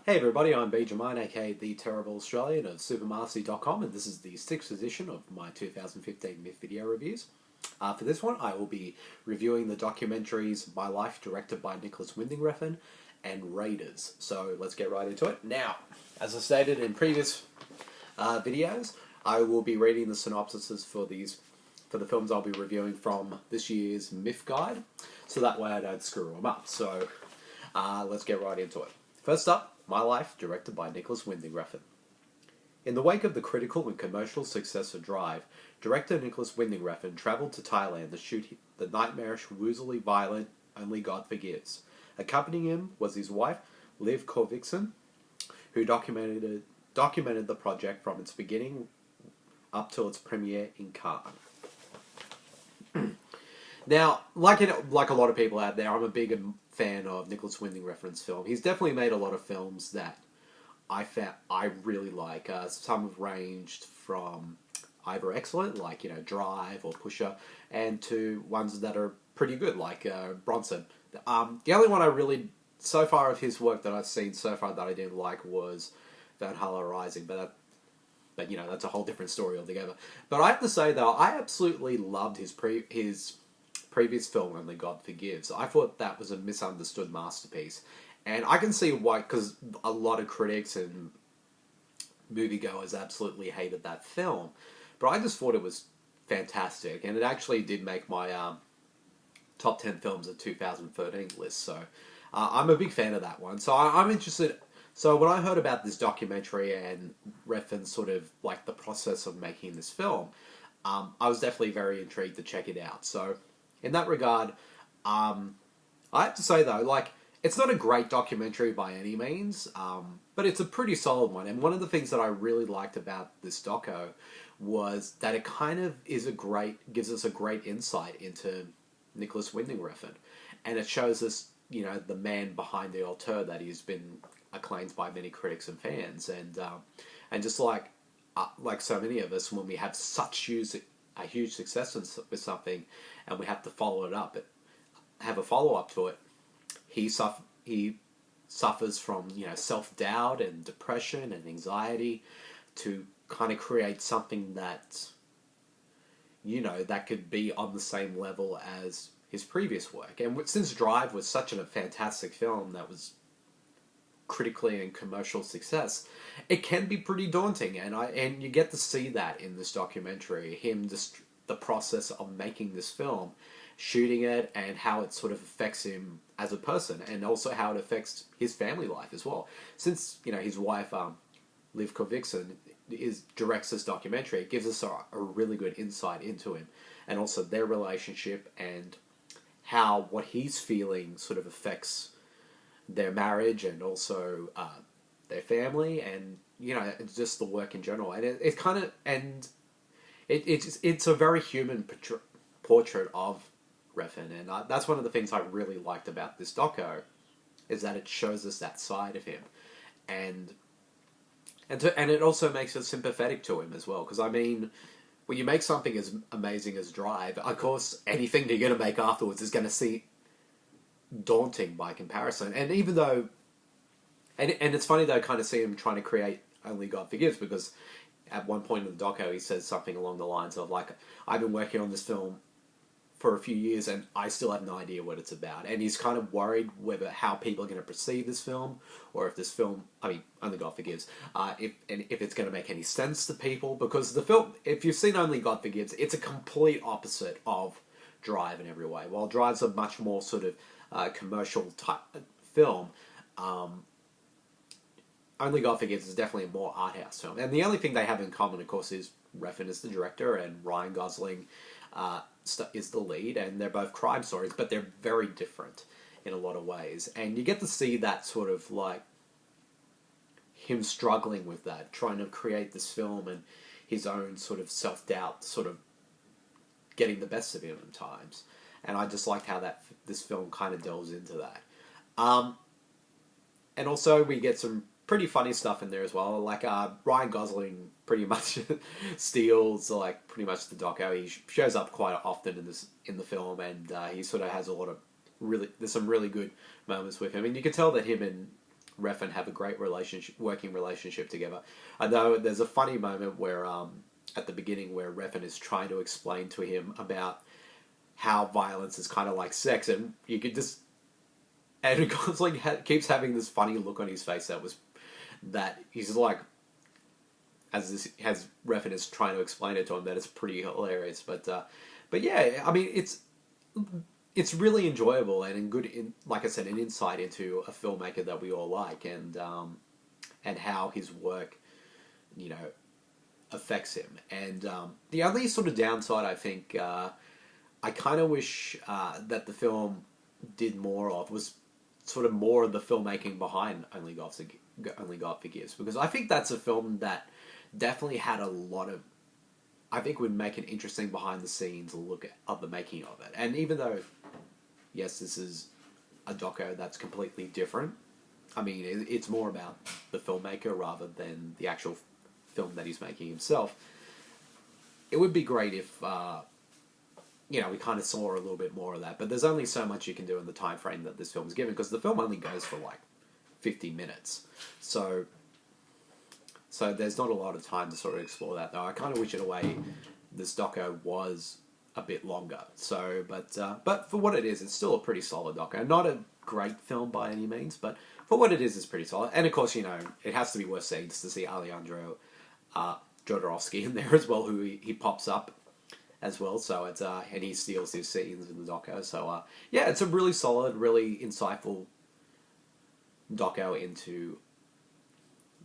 Hey everybody, I'm Bede, aka the Terrible Australian of supermastery.com, and this is the 6th edition of my 2015 MIFF video reviews. For this one, I will be reviewing the documentaries My Life, directed by Nicolas Refn, and Raiders. So let's get right into it. Now, as I stated in previous videos, I will be reading the synopsises for the films I'll be reviewing from this year's MIFF guide, so that way I don't screw them up. So let's get right into it. First up, My Life, directed by Nicolas Refn. In the wake of the critical and commercial success of Drive, director Nicolas Refn travelled to Thailand to shoot the nightmarish, woozily violent Only God Forgives. Accompanying him was his wife, Liv Korvikson, who documented the project from its beginning up till its premiere in Cannes. Now, like a lot of people out there, I'm a big fan of Nicolas Refn's film. He's definitely made a lot of films that I really like. Some have ranged from either excellent, like Drive or Pusher, and to ones that are pretty good, like Bronson. The only one I really, so far of his work that I've seen so far that I didn't like was Valhalla Rising, but that's a whole different story altogether. But I have to say though, I absolutely loved his previous film, Only God Forgives. I thought that was a misunderstood masterpiece. And I can see why, because a lot of critics and moviegoers absolutely hated that film. But I just thought it was fantastic. And it actually did make my top 10 films of 2013 list. So I'm a big fan of that one. So I'm interested. So when I heard about this documentary and Refn's sort of like the process of making this film, I was definitely very intrigued to check it out. So in that regard, I have to say though, like, it's not a great documentary by any means, but it's a pretty solid one. And one of the things that I really liked about this doco was that it kind of gives us a great insight into Nicolas Refn, and it shows us, the man behind the auteur that he's been acclaimed by many critics and fans, and just like so many of us, when we have a huge success with something, and we have to follow it up, have a follow-up to it, he suffers from self-doubt and depression and anxiety to kind of create something that that could be on the same level as his previous work. And since Drive was such a fantastic film that was critically and commercial success, it can be pretty daunting, and you get to see that in this documentary, the process of making this film, shooting it, and how it sort of affects him as a person, and also how it affects his family life as well. Since his wife, Liv Korvikson, directs this documentary, it gives us a really good insight into him, and also their relationship, and how what he's feeling sort of affects their marriage, and also their family, and just the work in general. And it's kind of, and it's a very human portrait of Refn, and that's one of the things I really liked about this doco, is that it shows us that side of him, and it also makes us sympathetic to him as well. Because I mean, when you make something as amazing as Drive, of course, anything you're going to make afterwards is going to seem daunting by comparison. And even though, and it's funny though, kind of see him trying to create Only God Forgives, because at one point in the doco he says something along the lines of, like, I've been working on this film for a few years and I still have no idea what it's about. And he's kind of worried how people are going to perceive this film, or if this film, Only God Forgives, if it's going to make any sense to people, because the film, if you've seen Only God Forgives, it's a complete opposite of Drive in every way. While Drive's a much more sort of commercial type film, Only God Forgives is definitely a more art house film. And the only thing they have in common, of course, is Refn is the director and Ryan Gosling is the lead, and they're both crime stories, but they're very different in a lot of ways. And you get to see that sort of, like, him struggling with that, trying to create this film, and his own sort of self-doubt sort of getting the best of him at times. And I just liked how this film kind of delves into that. And also we get some pretty funny stuff in there as well. Like, Ryan Gosling pretty much steals, like, pretty much the doco. He shows up quite often in the film, and he sort of has a lot of there's some really good moments with him. And you can tell that him and Refn have a great working relationship together. I know there's a funny moment where at the beginning where Refn is trying to explain to him about how violence is kind of like sex, and you could just, and Gosling keeps having this funny look on his face that he's like, as Refn is trying to explain it to him, that it's pretty hilarious. But yeah, I mean, it's really enjoyable and like I said, an insight into a filmmaker that we all like, and how his work, you know, affects him. And the only sort of downside, I think, I kind of wish that the film did more of was sort of more of the filmmaking behind Only God Forgives, because I think that's a film that definitely had a lot of, I think would make an interesting behind the scenes look of the making of it. And even though, yes, this is a doco that's completely different, I mean, it's more about the filmmaker rather than the actual film that he's making himself. It would be great if, you know, we kind of saw a little bit more of that, but there's only so much you can do in the time frame that this film is given, because the film only goes for like 50 minutes. So there's not a lot of time to sort of explore that, though. I kind of wish in a way this doco was a bit longer. So, but for what it is, it's still a pretty solid doco. Not a great film by any means, but for what it is, it's pretty solid. And of course, you know, it has to be worth seeing just to see Alejandro Jodorowsky in there as well, who he pops up as well. So it's and he steals his scenes in the doco. So yeah, it's a really solid, really insightful doco into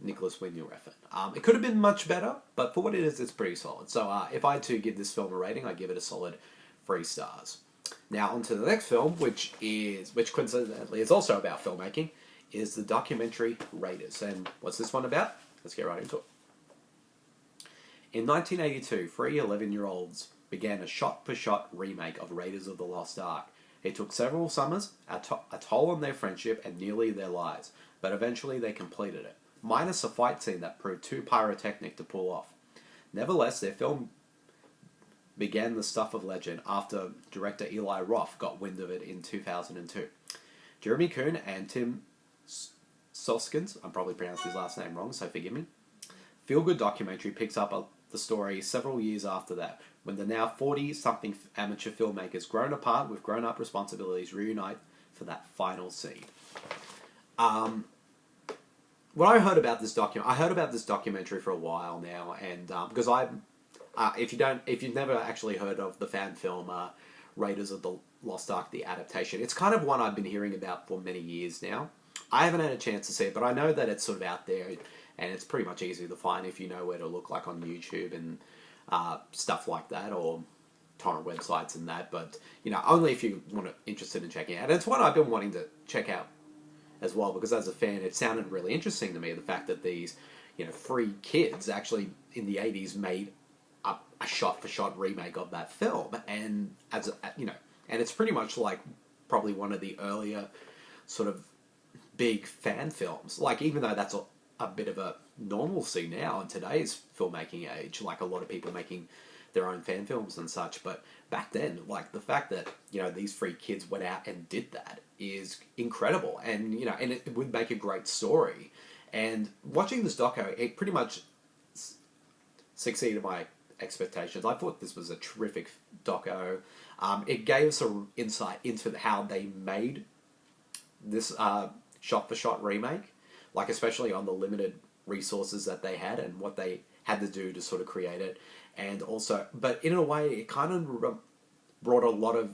Nicolas Winding Refn. It could have been much better, but for what it is, it's pretty solid. So if I had to give this film a rating, I give it a solid 3 stars. Now on to the next film, which coincidentally is also about filmmaking, is the documentary Raiders. And what's this one about? Let's get right into it. In 1982, 3 11-year-olds began a shot-for-shot remake of Raiders of the Lost Ark. It took several summers, a toll on their friendship, and nearly their lives, but eventually they completed it, minus a fight scene that proved too pyrotechnic to pull off. Nevertheless, their film began the stuff of legend after director Eli Roth got wind of it in 2002. Jeremy Kuhn and Tim Soskins, I'm probably pronounced his last name wrong, so forgive me. Feel Good documentary picks up the story several years after that, when the now 40-something amateur filmmakers, grown apart with grown-up responsibilities, reunite for that final scene. When I heard about this documentary for a while now, and because if you've never actually heard of the fan film Raiders of the Lost Ark: The Adaptation, it's kind of one I've been hearing about for many years now. I haven't had a chance to see it, but I know that it's sort of out there, and it's pretty much easy to find if you know where to look, like on YouTube and stuff like that, or torrent websites and that. But you know, only if you're interested in checking it out. And it's one I've been wanting to check out as well, because as a fan, it sounded really interesting to me, the fact that these, you know, 3 kids actually in the 80s made a shot-for-shot remake of that film, and and it's pretty much like probably one of the earlier sort of big fan films. Like, even though that's a bit of a normalcy now in today's filmmaking age, like a lot of people making their own fan films and such, but back then, like, the fact that, you know, these 3 kids went out and did that is incredible, and you know, and it would make a great story. And watching this doco, it pretty much succeeded my expectations. I thought this was a terrific doco. It gave us an insight into how they made this shot-for-shot remake, like especially on the limited resources that they had and what they had to do to sort of create it. And also, but in a way, it kind of brought a lot of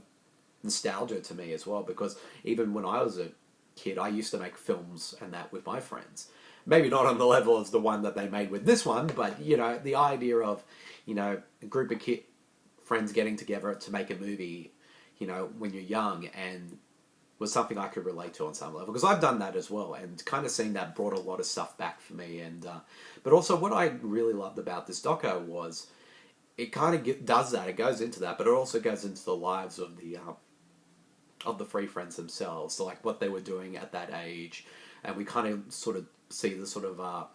nostalgia to me as well, because even when I was a kid, I used to make films and that with my friends. Maybe not on the level as the one that they made with this one, but you know, the idea of, you know, a group of friends getting together to make a movie, you know, when you're young, and was something I could relate to on some level, because I've done that as well, and kind of seeing that brought a lot of stuff back for me. And but also what I really loved about this doco was it kind of does that, it goes into that, but it also goes into the lives of the 3 friends themselves, so like what they were doing at that age, and we kind of sort of see the sort of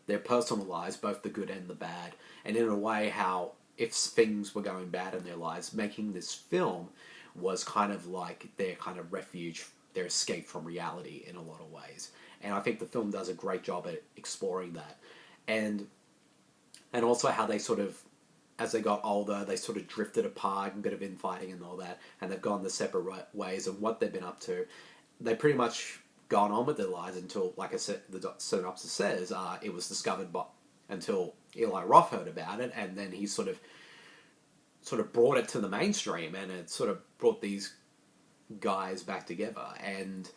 their personal lives, both the good and the bad, and in a way how if things were going bad in their lives, making this film was kind of like their kind of refuge, their escape from reality in a lot of ways. And I think the film does a great job at exploring that. And also how they sort of, as they got older, they sort of drifted apart, a bit of infighting and all that, and they've gone their separate ways, and what they've been up to. They pretty much gone on with their lives until, like I said, the synopsis says, it was discovered until Eli Roth heard about it, and then he sort of brought it to the mainstream, and it sort of brought these guys back together. And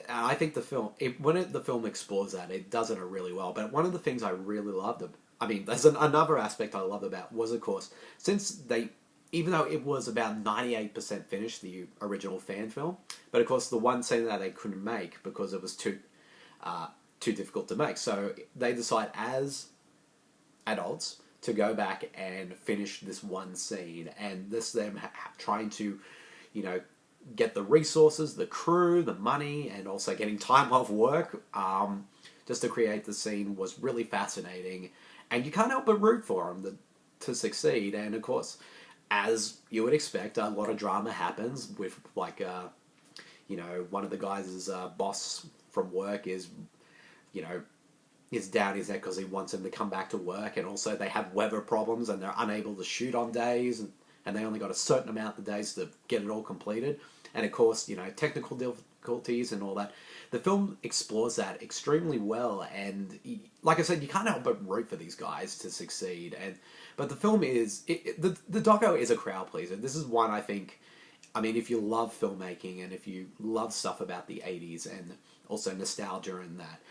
I think the film, the film explores that, it does it really well. But one of the things I really loved, there's another aspect I love about was, of course, since even though it was about 98% finished, the original fan film, but of course the one scene that they couldn't make because it was too difficult to make, so they decide as adults to go back and finish this one scene, and this them trying to, get the resources, the crew, the money, and also getting time off work, just to create the scene was really fascinating, and you can't help but root for them to succeed. And of course, as you would expect, a lot of drama happens with, like, one of the guys' boss from work is down his neck because he wants him to come back to work, and also they have weather problems and they're unable to shoot on days, and they only got a certain amount of days to get it all completed. And of course, technical difficulties and all that. The film explores that extremely well, and like I said, you can't help but root for these guys to succeed. But the film is, the doco is a crowd pleaser. This is one, I think, if you love filmmaking and if you love stuff about the 80s and also nostalgia and that,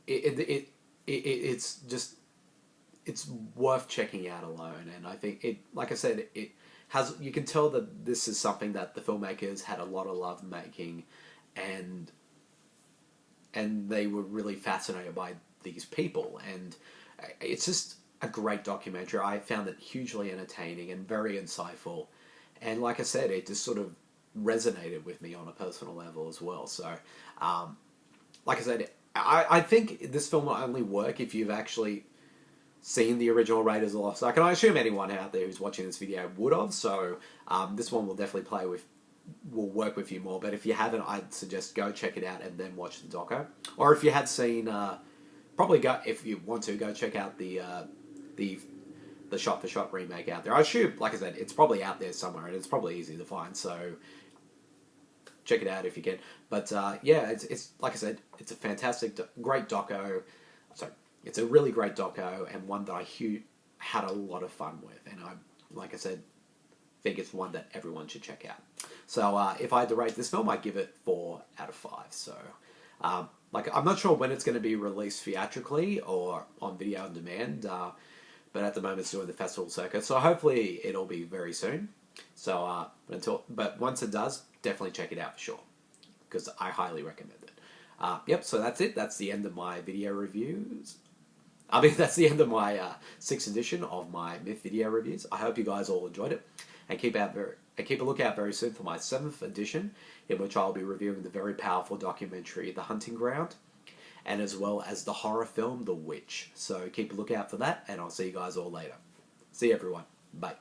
it's just, it's worth checking out alone. And I think it, like I said, it has, you can tell that this is something that the filmmakers had a lot of love making, and they were really fascinated by these people, and it's just a great documentary. I found it hugely entertaining and very insightful, and like I said, it just sort of resonated with me on a personal level as well. So, like I said, I think this film will only work if you've actually seen the original Raiders of the Lost Ark, and I assume anyone out there who's watching this video would have, so this one will definitely will work with you more. But if you haven't, I'd suggest go check it out and then watch the doco. Or if you had seen, if you want to, go check out the shot-for-shot remake out there. I assume, like I said, it's probably out there somewhere, and it's probably easy to find, so check it out if you can. But yeah, it's like I said, it's a fantastic, great doco. Sorry, it's a really great doco, and one that I had a lot of fun with. And I, like I said, think it's one that everyone should check out. So if I had to rate this film, I'd give it 4 out of 5. So I'm not sure when it's going to be released theatrically or on video on demand, but at the moment it's doing the festival circuit, so hopefully it'll be very soon. So but once it does, definitely check it out for sure, because I highly recommend it. Yep, so that's it. That's the end of my video reviews. That's the end of my 6th edition of my MIFF video reviews. I hope you guys all enjoyed it, and keep a lookout very soon for my 7th edition, in which I'll be reviewing the very powerful documentary The Hunting Ground, and as well as the horror film The Witch. So keep a lookout for that, and I'll see you guys all later. See you, everyone. Bye.